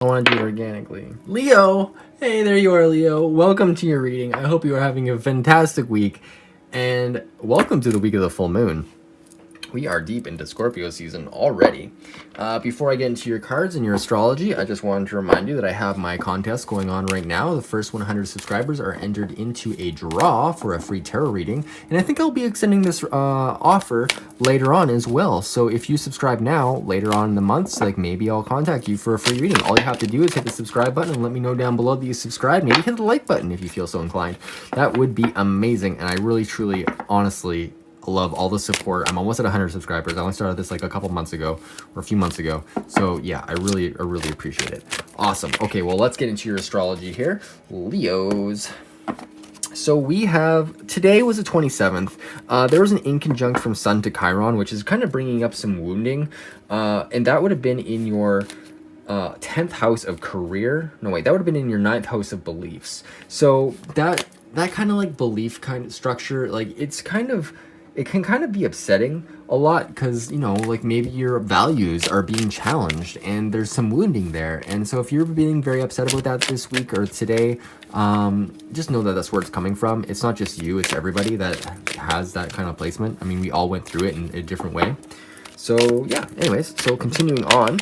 I want to do it organically. Leo! Hey, there you are, Leo. Welcome to your reading. I hope you are having a fantastic week. And welcome to the week of the full moon. We are deep into Scorpio season already. Before I get into your cards and your astrology, I just wanted to remind you that I have my contest going on right now. The first 100 subscribers are entered into a draw for a free tarot reading. And I think I'll be extending this offer later on as well. So if you subscribe now, later on in the months, like maybe I'll contact you for a free reading. All you have to do is hit the subscribe button and let me know down below that you subscribed. Maybe hit the like button if you feel so inclined. That would be amazing. And I really, truly, honestly love all the support. I'm almost at 100 subscribers. I only started this like a couple months ago or a few months ago. So yeah, I really appreciate it. Awesome. Okay, well, let's get into your astrology here. Leos. So we have, today was the 27th. There was an inconjunct from Sun to Chiron, which is kind of bringing up some wounding. And that would have been in your 10th house of career. No, wait, that would have been in your 9th house of beliefs. So that kind of like belief kind of structure, like it can kind of be upsetting a lot because, you know, like maybe your values are being challenged and there's some wounding there. And so if you're being very upset about that this week or today, just know that that's where it's coming from. It's not just you, it's everybody that has that kind of placement. I mean, we all went through it in a different way. So yeah, anyways, so continuing on,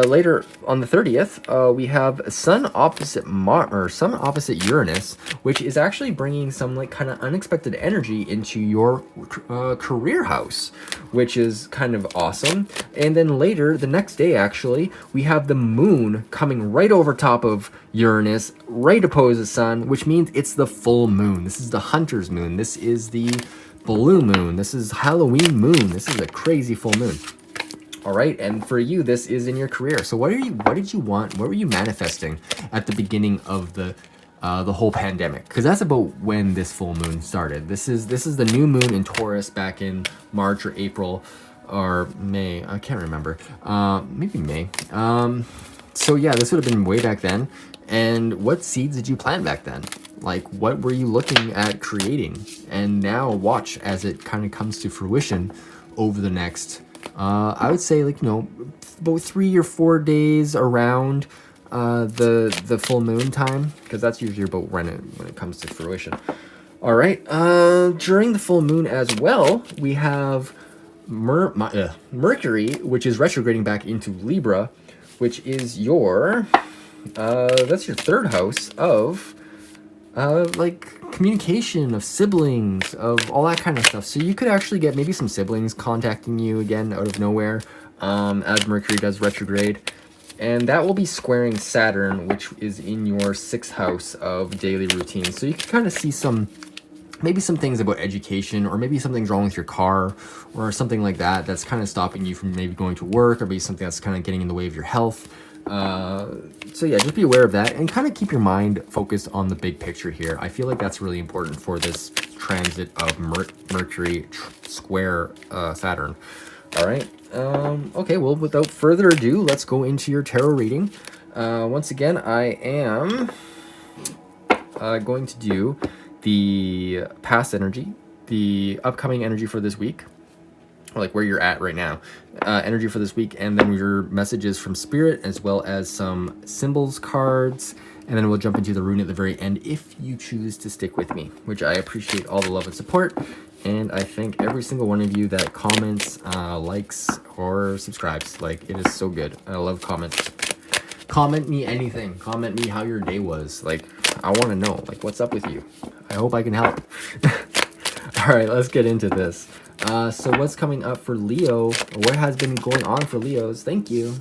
later on the 30th, we have Sun opposite Sun opposite Uranus, which is actually bringing some like kind of unexpected energy into your career house, which is kind of awesome. And then later, the next day actually, we have the moon coming right over top of Uranus, right opposed to Sun, which means it's the full moon. This is the hunter's moon. This is the blue moon. This is Halloween moon. This is a crazy full moon. All right, and for you, this is in your career. So what did you want? What were you manifesting at the beginning of the whole pandemic? Because that's about when this full moon started. This is the new moon in Taurus back in March or April or May. I can't remember. Maybe May. So yeah, this would have been way back then. And what seeds did you plant back then? Like, what were you looking at creating? And now watch as it kind of comes to fruition over the next, I would say, like, you know, about 3 or 4 days around the full moon time, because that's usually about when it comes to fruition. All right, during the full moon as well, we have Mercury, which is retrograding back into Libra, which is your that's your 3rd house of like communication, of siblings, of all that kind of stuff. So you could actually get maybe some siblings contacting you again out of nowhere as Mercury does retrograde. And that will be squaring Saturn, which is in your 6th house of daily routine. So you can kind of see maybe some things about education, or maybe something's wrong with your car or something like that that's kind of stopping you from maybe going to work, or maybe something that's kind of getting in the way of your health. So yeah, just be aware of that and kind of keep your mind focused on the big picture here. I feel like that's really important for this transit of Mercury square Saturn. All right. Okay, well, without further ado, let's go into your tarot reading. Once again, I am going to do the past energy, the upcoming energy for this week, or like where you're at right now, energy for this week, and then your messages from Spirit, as well as some symbols cards, and then we'll jump into the rune at the very end if you choose to stick with me, which I appreciate all the love and support, and I thank every single one of you that comments, likes, or subscribes. Like, it is so good. I love comments. Comment me anything. Comment me how your day was. Like, I want to know, like, what's up with you. I hope I can help. All right, let's get into this. So what's coming up for Leo, or what has been going on for Leos? Thank you.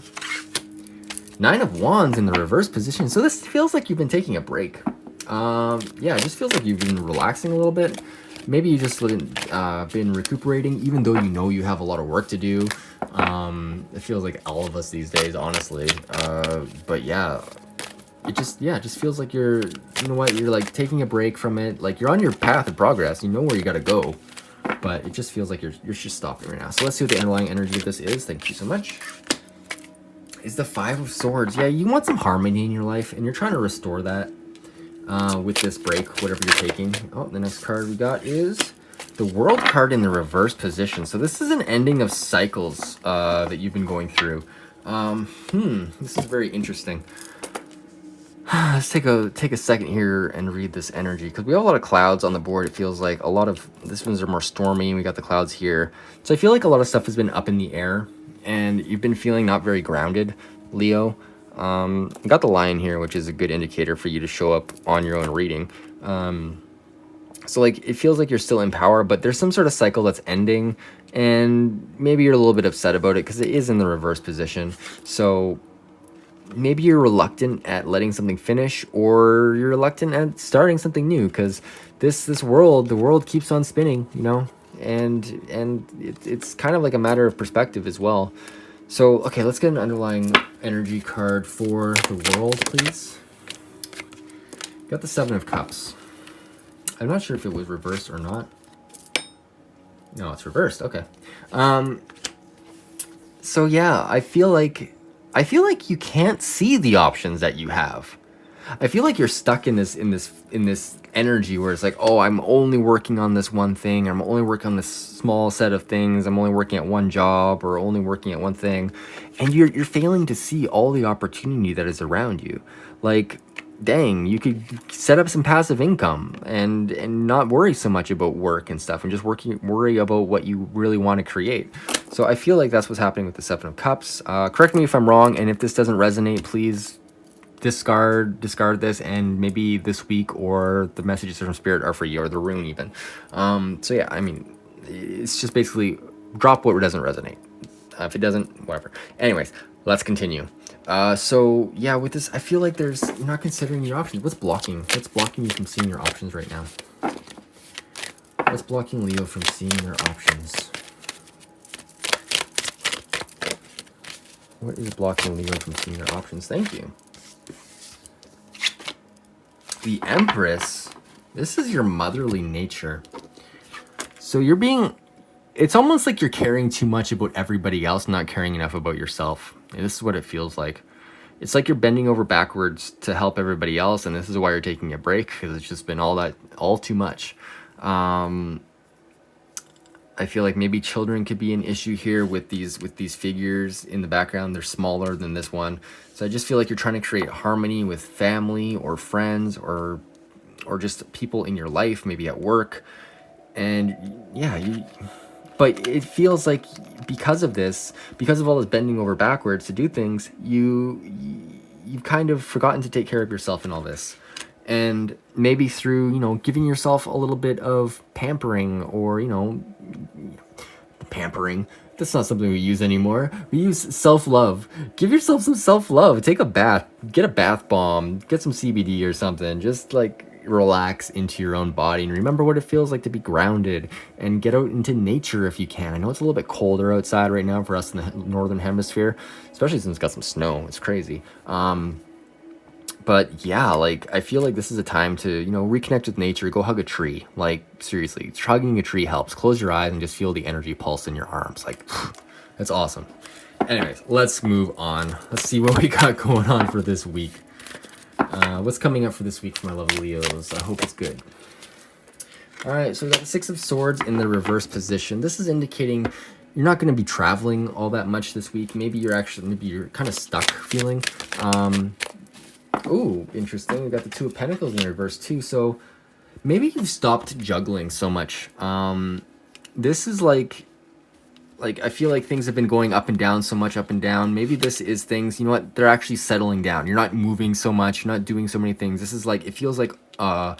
9 of Wands in the reverse position. So this feels like you've been taking a break. Yeah, it just feels like you've been relaxing a little bit. Maybe you just been recuperating, even though you know you have a lot of work to do. It feels like all of us these days, honestly. But yeah, it just feels like you're like taking a break from it. Like, you're on your path of progress. You know where you got to go. But it just feels like you're just stopping right now. So let's see what the underlying energy of this is. Thank you so much. Is the 5 of Swords. Yeah, you want some harmony in your life, and you're trying to restore that with this break, whatever you're taking. Oh, the next card we got is the World card in the reverse position. So this is an ending of cycles that you've been going through. This is very interesting. Let's take a second here and read this energy, because we have a lot of clouds on the board. It feels like a lot of this ones are more stormy. We got the clouds here, so I feel like a lot of stuff has been up in the air, and you've been feeling not very grounded, Leo. We got the lion here, which is a good indicator for you to show up on your own reading. So like it feels like you're still in power, but there's some sort of cycle that's ending, and maybe you're a little bit upset about it because it is in the reverse position. So maybe you're reluctant at letting something finish, or you're reluctant at starting something new, because the world keeps on spinning, you know, and it's kind of like a matter of perspective as well. So okay, let's get an underlying energy card for the world, please. Got the Seven of Cups. I'm not sure if it was reversed or not. No, it's reversed. Okay. So yeah, I feel like you can't see the options that you have. I feel like you're stuck in this energy where it's like, oh, I'm only working on this one thing. I'm only working on this small set of things. I'm only working at one job, or only working at one thing, and you're failing to see all the opportunity that is around you. Like, dang, you could set up some passive income and not worry so much about work and stuff, and just worry about what you really want to create. So I feel like that's what's happening with the Seven of Cups. Correct me if I'm wrong, and if this doesn't resonate, please discard this, and maybe this week or the messages from Spirit are for you, or the rune even. So yeah, I mean, it's just basically drop what doesn't resonate. If it doesn't, whatever. Anyways, let's continue. So yeah, with this, I feel like you're not considering your options. What's blocking you from seeing your options right now? What's blocking Leo from seeing their options? What is blocking Leo from seeing their options? Thank you. The Empress. This is your motherly nature. So it's almost like you're caring too much about everybody else, not caring enough about yourself. And this is what it feels like. It's like you're bending over backwards to help everybody else, and this is why you're taking a break, because it's just been all too much. I feel like maybe children could be an issue here with these figures in the background. They're smaller than this one. So I just feel like you're trying to create harmony with family or friends or just people in your life, maybe at work. And yeah, but it feels like because of all this bending over backwards to do things, you've kind of forgotten to take care of yourself in all this. And maybe through, giving yourself a little bit of pampering, or, pampering. That's not something we use anymore. We use self-love. Give yourself some self-love. Take a bath. Get a bath bomb. Get some CBD or something. Just like relax into your own body and remember what it feels like to be grounded, and get out into nature if you can. I know it's a little bit colder outside right now for us in the northern hemisphere, especially since it's got some snow. It's crazy. But yeah, like, I feel like this is a time to, reconnect with nature. Go hug a tree. Like, seriously, hugging a tree helps. Close your eyes and just feel the energy pulse in your arms. Like, that's awesome. Anyways, let's move on. Let's see what we got going on for this week. What's coming up for this week for my lovely Leos? I hope it's good. All right, so we got the Six of Swords in the reverse position. This is indicating you're not going to be traveling all that much this week. Maybe you're kind of stuck feeling. Ooh, interesting. We got the Two of Pentacles in reverse too. So maybe you've stopped juggling so much. This is like I feel like things have been going up and down so much, up and down. Maybe this is things, they're actually settling down. You're not moving so much. You're not doing so many things. This is like, it feels like a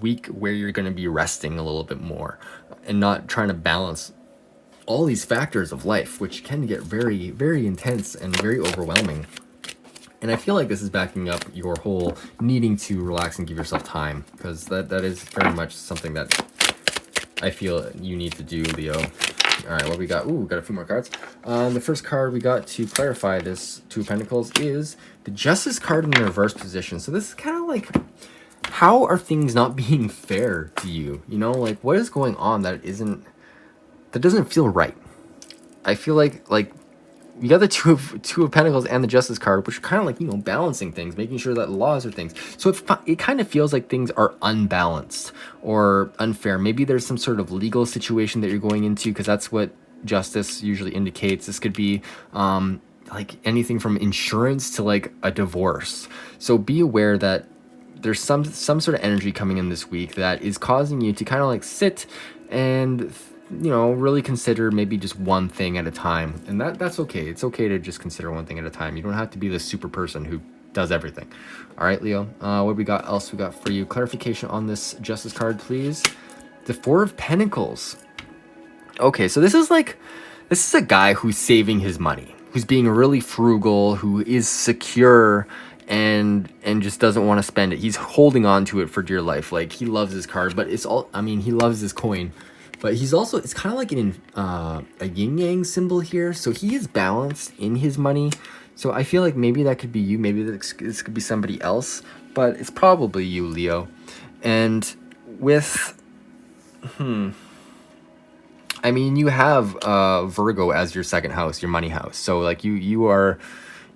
week where you're going to be resting a little bit more and not trying to balance all these factors of life, which can get very, very intense and very overwhelming. And I feel like this is backing up your whole needing to relax and give yourself time, because that is very much something that I feel you need to do, Leo. All right, what we got? Ooh, we got a few more cards. The first card we got to clarify this Two of Pentacles is the Justice card in the reverse position. So this is kind of like, how are things not being fair to you? Like, what is going on that doesn't feel right? I feel like you got the two of Pentacles and the Justice card, which are kind of like, balancing things, making sure that laws are things. So it kind of feels like things are unbalanced or unfair. Maybe there's some sort of legal situation that you're going into, because that's what Justice usually indicates. This could be like anything from insurance to like a divorce. So be aware that there's some sort of energy coming in this week that is causing you to kind of like sit and really consider maybe just one thing at a time. And that's okay. It's okay to just consider one thing at a time. You don't have to be the super person who does everything. All right, Leo, what we got else we got for you? Clarification on this Justice card, please. The Four of Pentacles. Okay, so this is a guy who's saving his money, who's being really frugal, who is secure and just doesn't want to spend it. He's holding on to it for dear life. Like, he loves his card, but he loves his coin, but he's also, it's kind of like a yin yang symbol here. So he is balanced in his money. So I feel like maybe that could be you. Maybe this could be somebody else, but it's probably you, Leo. And with, I mean, you have Virgo as your second house, your money house. So like you are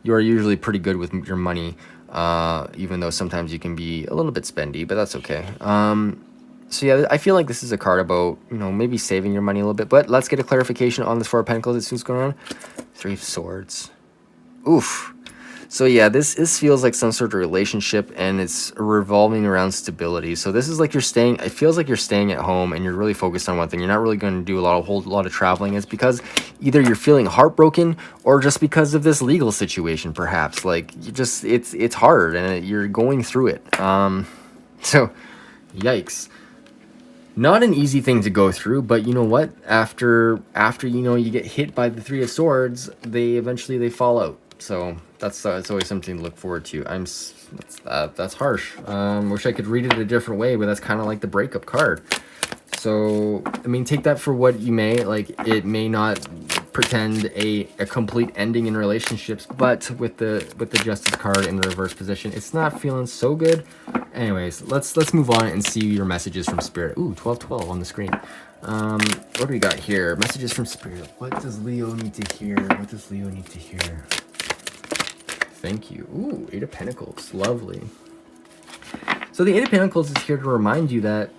usually pretty good with your money, even though sometimes you can be a little bit spendy, but that's okay. So yeah, I feel like this is a card about, maybe saving your money a little bit. But let's get a clarification on this Four of Pentacles. Let's see what's going on. Three of Swords. Oof. So yeah, this feels like some sort of relationship, and it's revolving around stability. So this is like it feels like you're staying at home and you're really focused on one thing. You're not really going to do a whole lot of traveling. It's because either you're feeling heartbroken or just because of this legal situation, perhaps. Like, it's hard and you're going through it. So yikes. Not an easy thing to go through, but you know what? After you get hit by the Three of Swords, they eventually fall out. So it's always something to look forward to. That's harsh. Wish I could read it a different way, but that's kind of like the breakup card. So I mean, take that for what you may. Like, it may not pretend a complete ending in relationships, but with the Justice card in the reverse position, it's not feeling so good. Anyways, let's move on and see your messages from Spirit. Ooh, 1212 on the screen. What do we got here? Messages from Spirit. What does Leo need to hear? What does Leo need to hear? Thank you. Ooh, Eight of Pentacles. Lovely. So the Eight of Pentacles is here to remind you that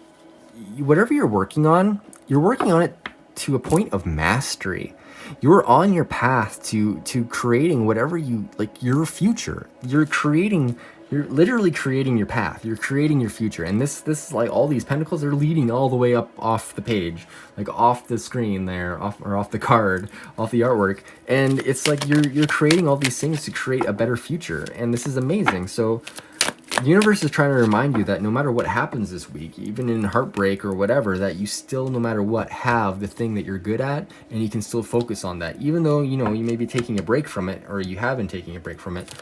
whatever you're working on it to a point of mastery. You're on your path to creating whatever you like, your future. You're literally creating your path. You're creating your future. And this is like, all these pentacles are leading all the way up off the page, like off the screen there, off the card, off the artwork. And it's like you're creating all these things to create a better future. And this is amazing. So the universe is trying to remind you that no matter what happens this week, even in heartbreak or whatever, that you still, no matter what, have the thing that you're good at, and you can still focus on that. Even though, you may be taking a break from it, or you have been taking a break from it,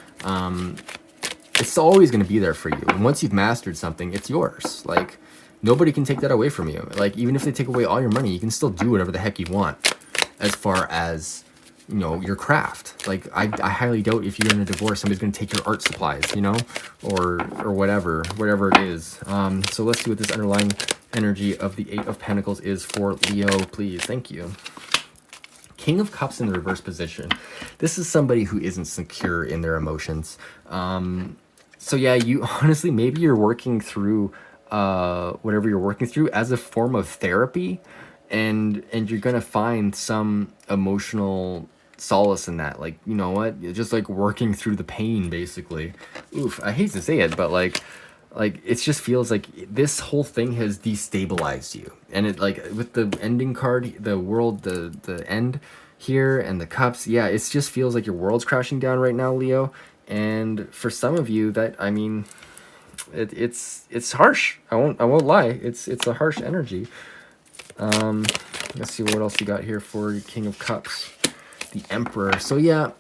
it's always going to be there for you. And once you've mastered something, it's yours. Like, nobody can take that away from you. Like, even if they take away all your money, you can still do whatever the heck you want as far as, your craft. Like, I highly doubt if you're in a divorce, somebody's going to take your art supplies, or whatever it is. So let's see what this underlying energy of the Eight of Pentacles is for Leo, please. Thank you. King of Cups in the reverse position. This is somebody who isn't secure in their emotions. So yeah, you honestly, maybe you're working through whatever you're working through as a form of therapy, and you're gonna find some emotional solace in that. Like, you know what, you're just like working through the pain, basically. Oof, I hate to say it, but like it just feels like this whole thing has destabilized you. And it, like, with the ending card, the world, the end here, and the cups, yeah, it just feels like your world's crashing down right now, Leo. And for some of you, that, I mean, it's harsh. I won't lie. It's a harsh energy. Let's see what else you got here for King of Cups, the Emperor. So yeah,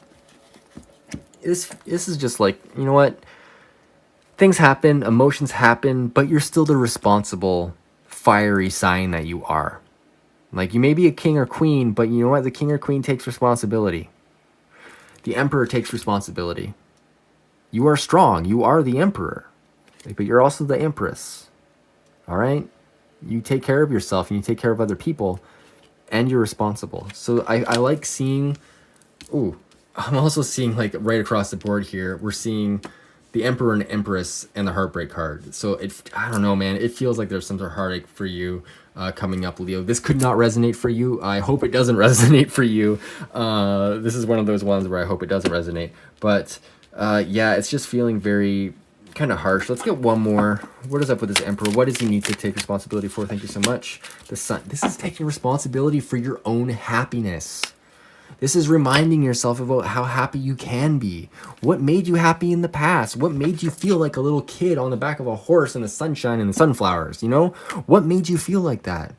this is just like, you know what? Things happen, emotions happen, but you're still the responsible, fiery sign that you are. Like, you may be a king or queen, but you know what? The king or queen takes responsibility. The Emperor takes responsibility. You are strong. You are the Emperor. But you're also the Empress. All right? You take care of yourself and you take care of other people, and you're responsible. So I like seeing... Ooh, I'm also seeing, like, right across the board here, we're seeing the Emperor and Empress, and the Heartbreak card. So I don't know, man. It feels like there's some sort of heartache for you coming up, Leo. This could not resonate for you. I hope it doesn't resonate for you. This is one of those ones where I hope it doesn't resonate. But yeah, it's just feeling very kind of harsh. Let's get one more. What is up with this Emperor? What does he need to take responsibility for? Thank you so much. The Sun. This is taking responsibility for your own happiness. This is reminding yourself about how happy you can be. What made you happy in the past? What made you feel like a little kid on the back of a horse in the sunshine and the sunflowers, you know? What made you feel like that?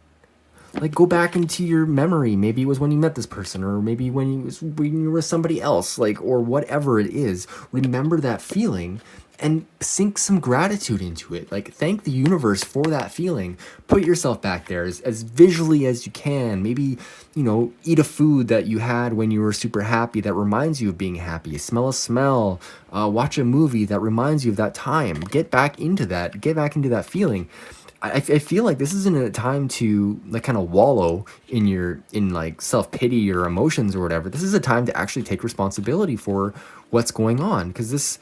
Like, go back into your memory. Maybe it was when you met this person, or maybe when you were somebody else, like, or whatever it is. Remember that feeling and sink some gratitude into it. Like, thank the universe for that feeling. Put yourself back there as visually as you can. Maybe, you know, eat a food that you had when you were super happy that reminds you of being happy. Smell a smell. Watch a movie that reminds you of that time. Get back into that. Get back into that feeling. I feel like this isn't a time to like kind of wallow in like self-pity or emotions or whatever. This is a time to actually take responsibility for what's going on, because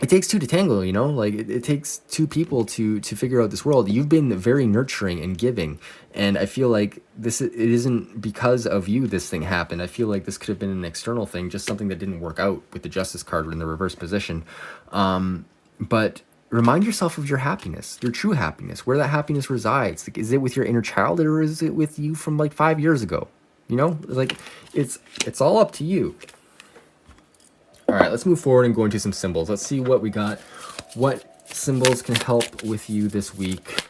it takes two to tango, you know? Like, it takes two people to figure out this world. You've been very nurturing and giving, and I feel like it isn't because of you this thing happened. I feel like this could have been an external thing, just something that didn't work out with the Justice card in the reverse position. But remind yourself of your happiness, your true happiness, where that happiness resides. Like, is it with your inner child, or is it with you from like 5 years ago? You know, like, it's all up to you. All right, let's move forward and go into some symbols. Let's see what we got. What symbols can help with you this week?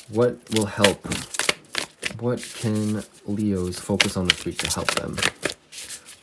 What will help? What can Leos focus on this week to help them?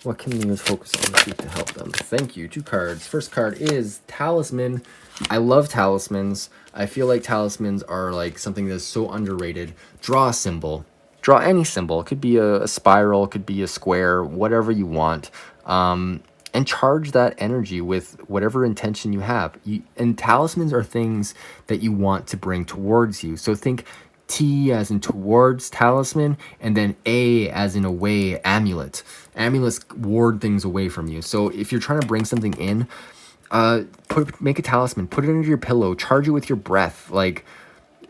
What can Leos focus on this week to help them? Thank you. 2 cards. First card is Talisman. I love talismans. I feel like talismans are like something that's so underrated. Draw a symbol. Draw any symbol. It could be a spiral. It could be a square. Whatever you want. And charge that energy with whatever intention you have. And talismans are things that you want to bring towards you. So think T as in towards, talisman, and then A as in away, amulet. Amulets ward things away from you. So if you're trying to bring something in, make a talisman, put it under your pillow, charge it with your breath. Like,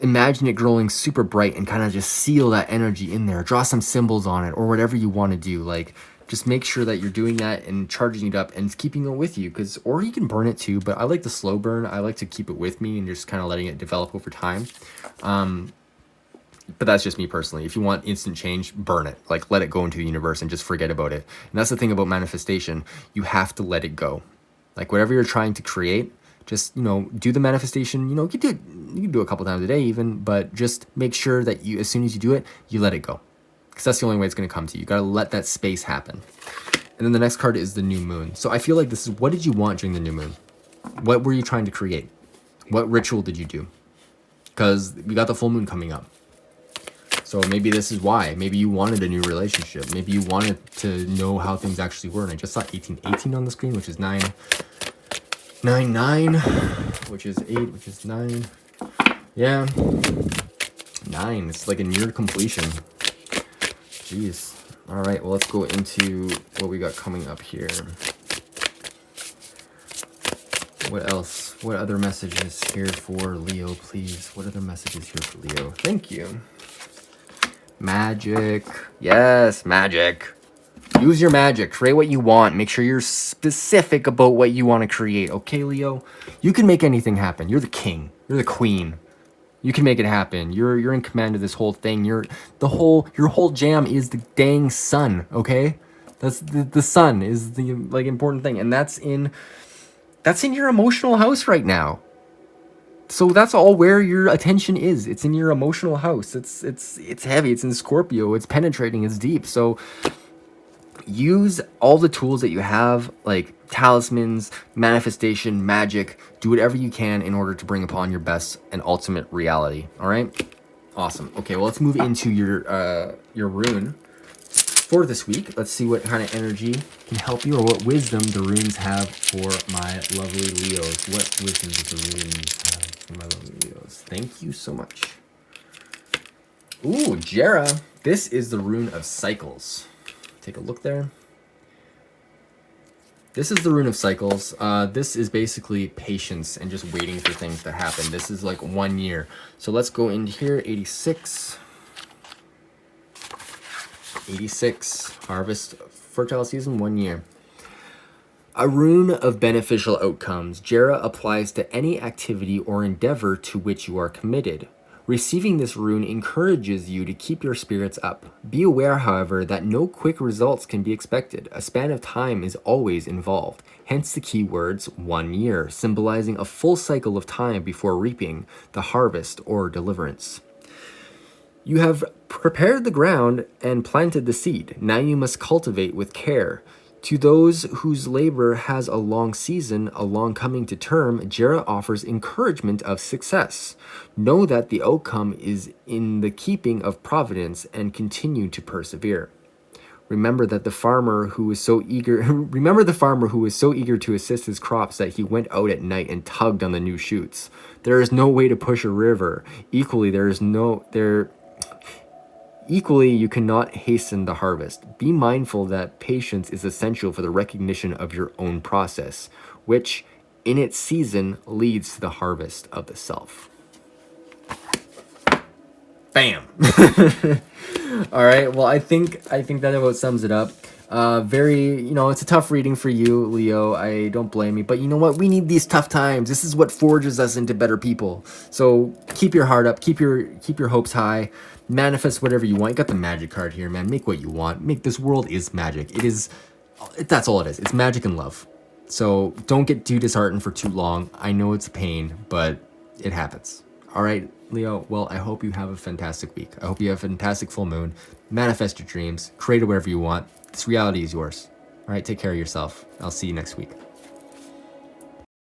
imagine it growing super bright and kind of just seal that energy in there. Draw some symbols on it, or whatever you want to do. Like, just make sure that you're doing that and charging it up and keeping it with you. Or you can burn it too, but I like the slow burn. I like to keep it with me and just kind of letting it develop over time. But that's just me personally. If you want instant change, burn it. Like, let it go into the universe and just forget about it. And that's the thing about manifestation. You have to let it go. Like, whatever you're trying to create, just, you know, do the manifestation. You know, you can do it a couple times a day even, but just make sure that as soon as you do it, you let it go. Because that's the only way it's going to come to you. You got to let that space happen. And then the next card is the new moon. So I feel like this is, what did you want during the new moon? What were you trying to create? What ritual did you do? Because we got the full moon coming up. So maybe this is why. Maybe you wanted a new relationship. Maybe you wanted to know how things actually were. And I just saw 1818 on the screen, which is 9. 9, 9, which is 8, which is 9. Yeah. 9. It's like a near completion. Jeez. All right, well, let's go into what we got coming up here. What else? What other messages here for Leo, please? What other messages here for Leo? Thank you. Magic. Yes, magic. Use your magic. Create what you want. Make sure you're specific about what you want to create. Okay, Leo? You can make anything happen. You're the king. You're the queen. You can make it happen. You're in command of this whole thing. Your whole jam is the dang sun, okay? That's the sun is the like important thing, and that's in your emotional house right now. So that's all where your attention is. It's in your emotional house. It's heavy. It's in Scorpio. It's penetrating. It's deep. So use all the tools that you have, like talismans, manifestation, magic. Do whatever you can in order to bring upon your best and ultimate reality. All right? Awesome. Okay, well, let's move into your rune for this week. Let's see what kind of energy can help you, or what wisdom the runes have for my lovely Leos. What wisdom does the runes have for my lovely Leos? Thank you so much. Ooh, Jera. This is the rune of cycles. Take a look there. This is the Rune of Cycles. This is basically patience and just waiting for things to happen. This is like 1 year. So let's go into here, 86. 86, harvest, fertile season, 1 year. A rune of beneficial outcomes. Jera applies to any activity or endeavor to which you are committed. Receiving this rune encourages you to keep your spirits up. Be aware, however, that no quick results can be expected. A span of time is always involved. Hence the keywords 1 year, symbolizing a full cycle of time before reaping the harvest or deliverance. You have prepared the ground and planted the seed. Now you must cultivate with care. To those whose labor has a long season, a long coming to term, Jera offers encouragement of success. Know that the outcome is in the keeping of providence and continue to persevere. Remember the farmer who was so eager to assist his crops that he went out at night and tugged on the new shoots. There is no way to push a river. Equally, you cannot hasten the harvest. Be mindful that patience is essential for the recognition of your own process, which, in its season, leads to the harvest of the self. Bam! All right, well, I think that about sums it up. It's a tough reading for you, Leo. I don't blame you. But you know what? We need these tough times. This is what forges us into better people. So keep your heart up. Keep your hopes high. Manifest whatever you want. You got the magic card here, man. Make what you want. This world is magic. That's all it is. It's magic and love. So don't get too disheartened for too long. I know it's a pain, but it happens. All right, Leo, well, I hope you have a fantastic week. I hope you have a fantastic full moon. Manifest your dreams. Create it wherever you want. This reality is yours. All right, take care of yourself. I'll see you next week.